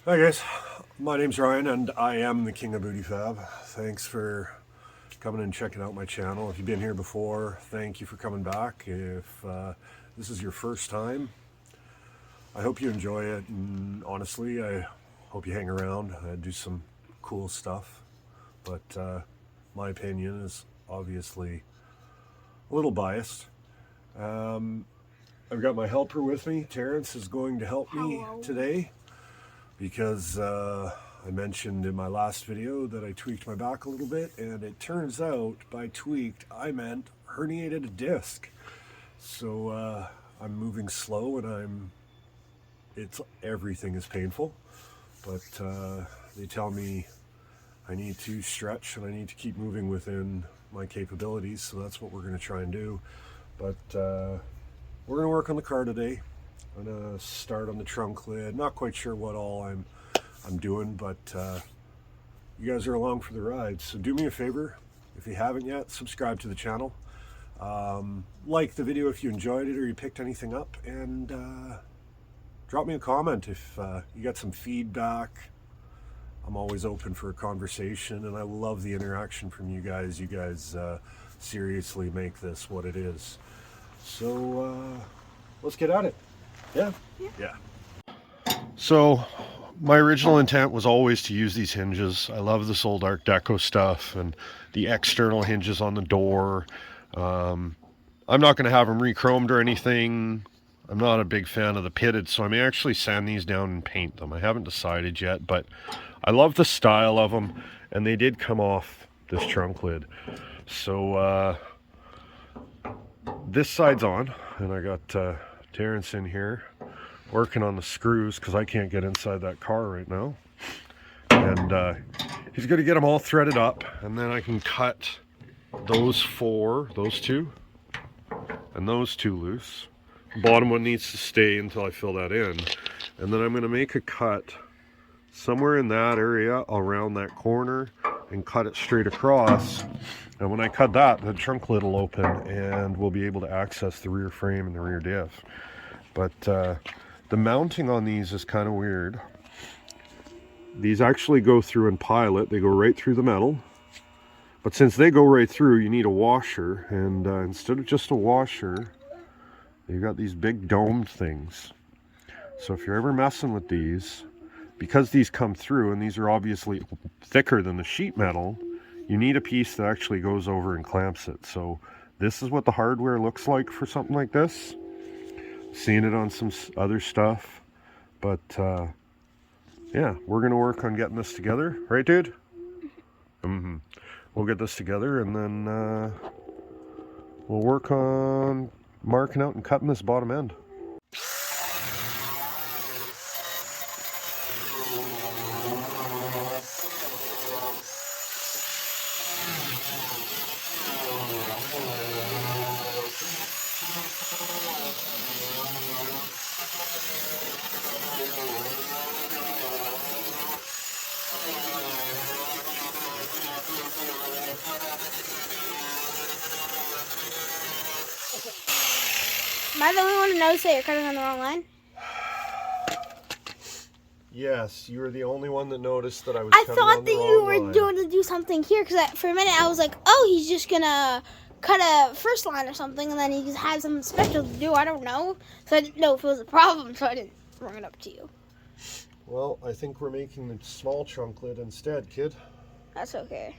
Hi guys, my name's Ryan and I am the King of Booty Fab. Thanks for coming and checking out my channel. If you've been here before, thank you for coming back. If this is your first time, I hope you enjoy it, and honestly, I hope you hang around. I do some cool stuff, but my opinion is obviously a little biased. I've got my helper with me. Terrence is going to help me today because I mentioned in my last video that I tweaked my back a little bit, and it turns out by tweaked I meant herniated disc. So I'm moving slow, and everything is painful, but they tell me I need to stretch and I need to keep moving within my capabilities, so that's what we're going to try and do. But we're going to work on the car today. I'm going to start on the trunk lid. Not quite sure what all I'm doing, but you guys are along for the ride. So do me a favor, if you haven't yet, subscribe to the channel. Like the video if you enjoyed it or you picked anything up, and drop me a comment if you got some feedback. I'm always open for a conversation, and I love the interaction from you guys. You guys seriously make this what it is. So let's get at it. Yeah? Yeah. So my original intent was always to use these hinges. I love this old Art Deco stuff and the external hinges on the door. I'm not going to have them re-chromed or anything. I'm not a big fan of the pitted, so I may actually sand these down and paint them. I haven't decided yet, but I love the style of them, and they did come off this trunk lid. So this side's on, and I got Terrence in here working on the screws because I can't get inside that car right now. And he's going to get them all threaded up, and then I can cut those two, and those two loose. The bottom one needs to stay until I fill that in. And then I'm going to make a cut somewhere in that area around that corner and cut it straight across. And when I cut that, the trunk lid will open and we'll be able to access the rear frame and the rear diff. But the mounting on these is kind of weird. These actually go through and pilot. They go right through the metal. But since they go right through, you need a washer. And instead of just a washer, you've got these big domed things. So if you're ever messing with these, because these come through and these are obviously thicker than the sheet metal, you need a piece that actually goes over and clamps it. So this is what the hardware looks like for something like this. Seen it on some other stuff, but yeah, we're gonna work on getting this together, right, dude? We'll get this together, and then we'll work on marking out and cutting this bottom end. Am I the only one who knows that you're cutting on the wrong line? Yes, you were the only one that noticed that I was I cutting thought on that the you wrong were line. going to do something here, because for a minute I was like, oh, he's just going to cut a first line or something, and then he just had something special to do. I don't know. So I didn't know if it was a problem, so I didn't bring it up to you. Well, I think we're making the small trunk lid instead, kid. That's okay.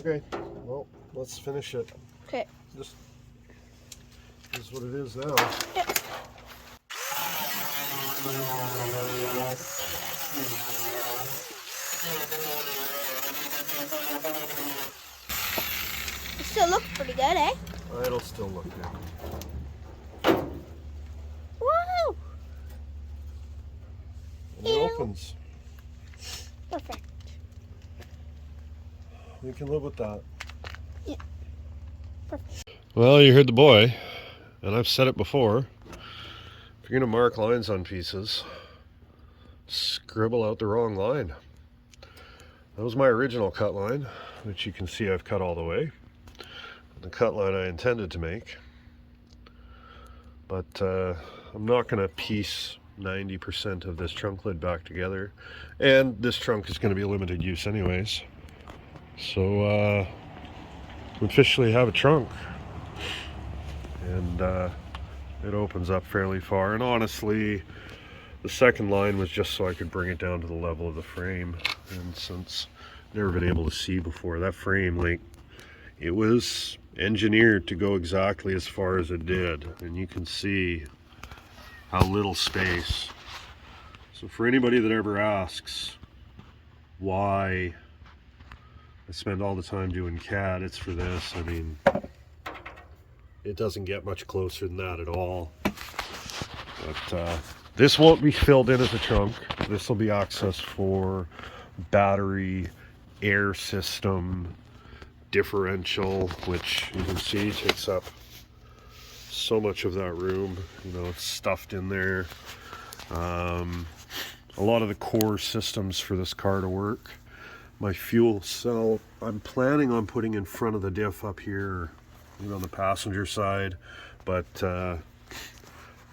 Okay, well, let's finish it. Okay. This is what it is now. Yeah. It still looks pretty good, eh? It'll still look good. Woo! And it opens. Perfect. We can live with that. Yeah. Perfect. Well, you heard the boy, and I've said it before. If you're going to mark lines on pieces, scribble out the wrong line. That was my original cut line, which you can see I've cut all the way. The cut line I intended to make but I'm not going to piece 90% of this trunk lid back together, and this trunk is going to be limited use anyways, so we officially have a trunk, and it opens up fairly far, and honestly the second line was just so I could bring it down to the level of the frame. And since I've never been able to see before, that frame, like, it was engineered to go exactly as far as it did, and you can see how little space. So for anybody that ever asks why I spend all the time doing CAD, it's for this. I mean, it doesn't get much closer than that at all. But this won't be filled in as a trunk. This will be access for battery, air system, differential, which you can see takes up so much of that room. You know, it's stuffed in there. A lot of the core systems for this car to work. My fuel cell, I'm planning on putting in front of the diff up here, you know, on the passenger side, but a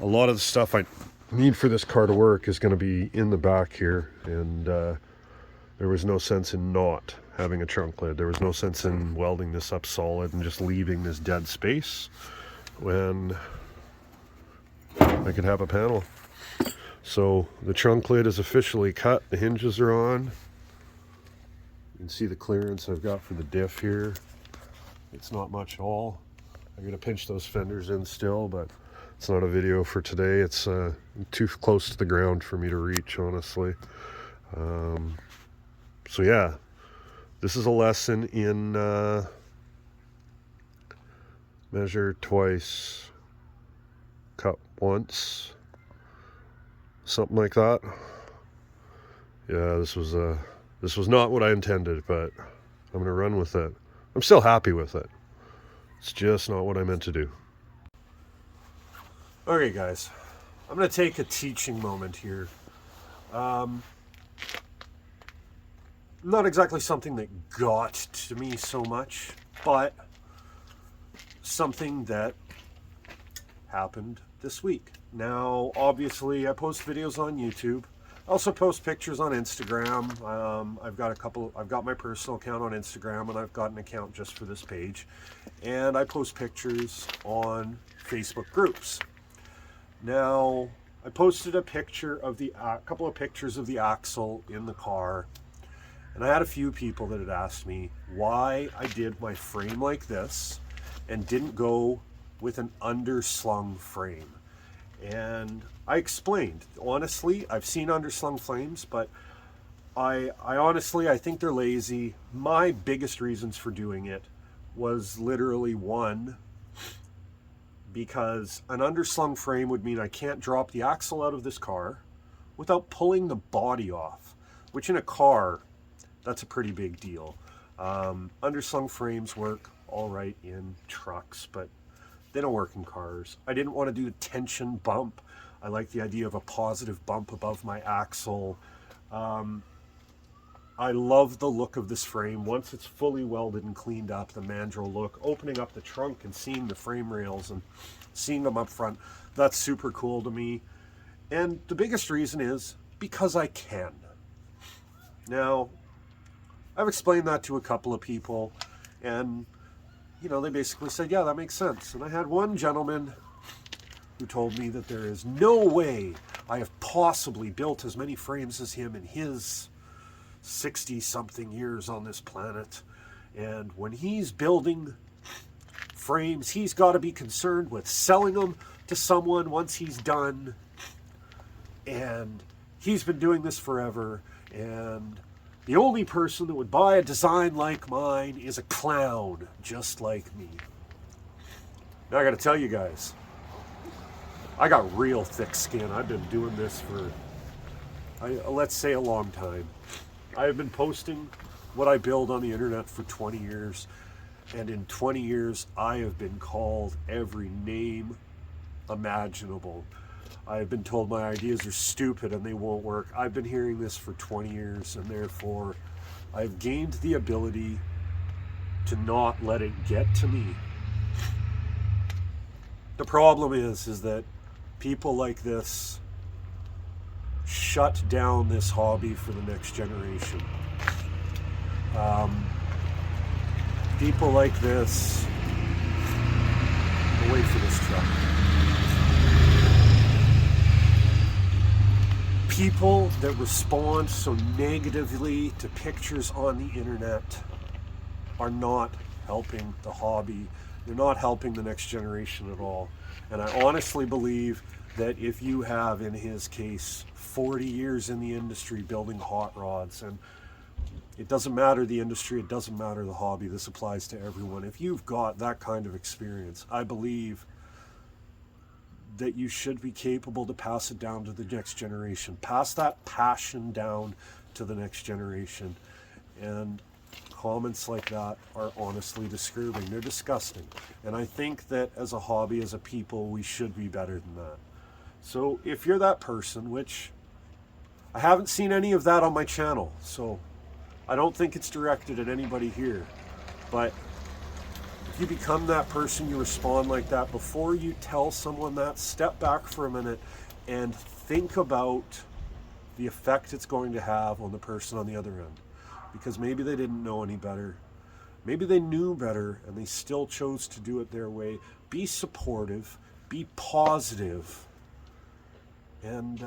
lot of the stuff I need for this car to work is going to be in the back here, and there was no sense in not having a trunk lid. There was no sense in welding this up solid and just leaving this dead space when I could have a panel. So the trunk lid is officially cut. The hinges are on. You can see the clearance I've got for the diff here. It's not much at all. I'm going to pinch those fenders in still, but it's not a video for today. It's too close to the ground for me to reach, honestly. So yeah, this is a lesson in measure twice, cut once, something like that. Yeah, this was not what I intended, but I'm gonna run with it. I'm still happy with it. It's just not what I meant to do. Okay guys, I'm gonna take a teaching moment here. Not exactly something that got to me so much, but something that happened this week. Now, obviously, I post videos on YouTube. I also post pictures on Instagram. I've got my personal account on Instagram, and I've got an account just for this page. And I post pictures on Facebook groups. Now, I posted a couple of pictures of the axle in the car. And I had a few people that had asked me why I did my frame like this and didn't go with an underslung frame. And I explained, honestly, I've seen underslung frames, but I think they're lazy. My biggest reasons for doing it was literally one, because an underslung frame would mean I can't drop the axle out of this car without pulling the body off, which in a car, that's a pretty big deal. Underslung frames work all right in trucks, but they don't work in cars. I didn't want to do a tension bump. I like the idea of a positive bump above my axle. I love the look of this frame. Once it's fully welded and cleaned up, the mandrel look, opening up the trunk and seeing the frame rails and seeing them up front, that's super cool to me. And the biggest reason is because I can. Now, I've explained that to a couple of people, and you know, they basically said, yeah, that makes sense. And I had one gentleman who told me that there is no way I have possibly built as many frames as him in his 60-something years on this planet. And when he's building frames, he's got to be concerned with selling them to someone once he's done. And he's been doing this forever, and the only person that would buy a design like mine is a clown just like me. Now I gotta tell you guys, I got real thick skin. I've been doing this for, let's say, a long time. I have been posting what I build on the internet for 20 years. And in 20 years, I have been called every name imaginable. I've been told my ideas are stupid and they won't work. I've been hearing this for 20 years, and therefore I've gained the ability to not let it get to me. The problem is that people like this shut down this hobby for the next generation. People like this, wait for this truck. People that respond so negatively to pictures on the internet are not helping the hobby. They're not helping the next generation at all. And I honestly believe that if you have, in his case, 40 years in the industry building hot rods, and it doesn't matter the industry, it doesn't matter the hobby, this applies to everyone. If you've got that kind of experience, I believe that you should be capable to pass it down to the next generation. Pass that passion down to the next generation. And comments like that are honestly disturbing. They're disgusting. And I think that as a hobby, as a people, we should be better than that. So if you're that person, which I haven't seen any of that on my channel, so I don't think it's directed at anybody here, but if you become that person, you respond like that, before you tell someone that, step back for a minute and think about the effect it's going to have on the person on the other end. Because maybe they didn't know any better. Maybe they knew better and they still chose to do it their way. Be supportive, be positive, and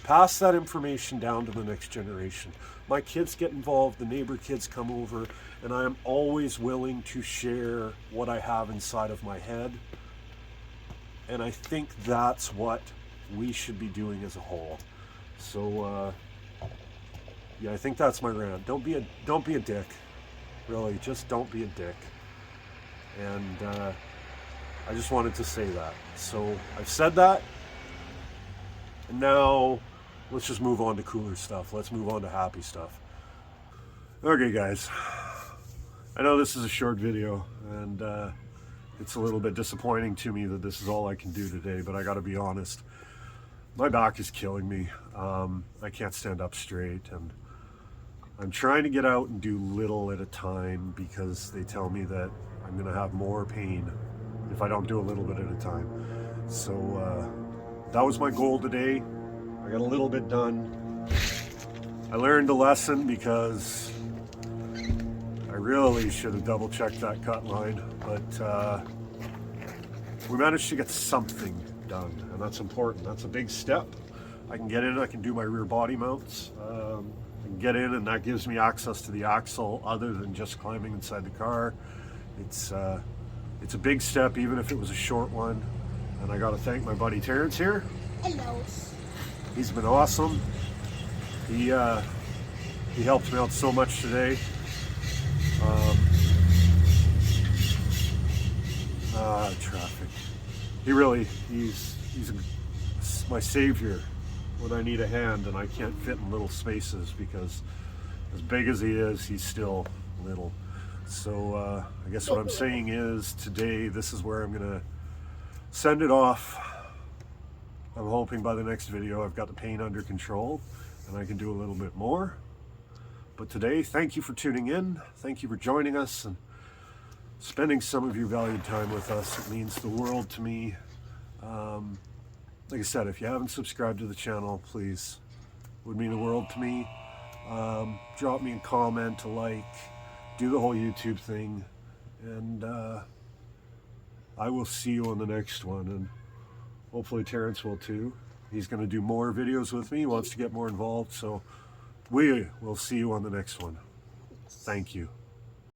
pass that information down to the next generation. My kids get involved, the neighbor kids come over, and I am always willing to share what I have inside of my head. And I think that's what we should be doing as a whole. So yeah, I think that's my rant. Don't be a dick. Really, just don't be a dick. And I just wanted to say that. So I've said that. And now let's just move on to cooler stuff. Let's move on to happy stuff. Okay, guys. I know this is a short video, and it's a little bit disappointing to me that this is all I can do today, but I gotta be honest. My back is killing me. I can't stand up straight, and I'm trying to get out and do little at a time because they tell me that I'm gonna have more pain if I don't do a little bit at a time. So that was my goal today. I got a little bit done. I learned a lesson because I really should have double checked that cut line, but we managed to get something done, and that's important. That's a big step. I can get in, I can do my rear body mounts. I can get in, and that gives me access to the axle other than just climbing inside the car. It's a big step, even if it was a short one. And I got to thank my buddy Terrence here. Hello. He's been awesome. He helped me out so much today. Traffic. He's my savior when I need a hand, and I can't fit in little spaces because as big as he is, he's still little. So I guess what I'm saying is today, this is where I'm gonna send it off. I'm hoping by the next video I've got the pain under control and I can do a little bit more. But today, thank you for tuning in. Thank you for joining us and spending some of your valued time with us. It means the world to me. Like I said, if you haven't subscribed to the channel, please, it would mean the world to me. Drop me a comment, a like, do the whole YouTube thing, and I will see you on the next one, and hopefully Terrence will too. He's going to do more videos with me. He wants to get more involved, so we will see you on the next one. Thank you.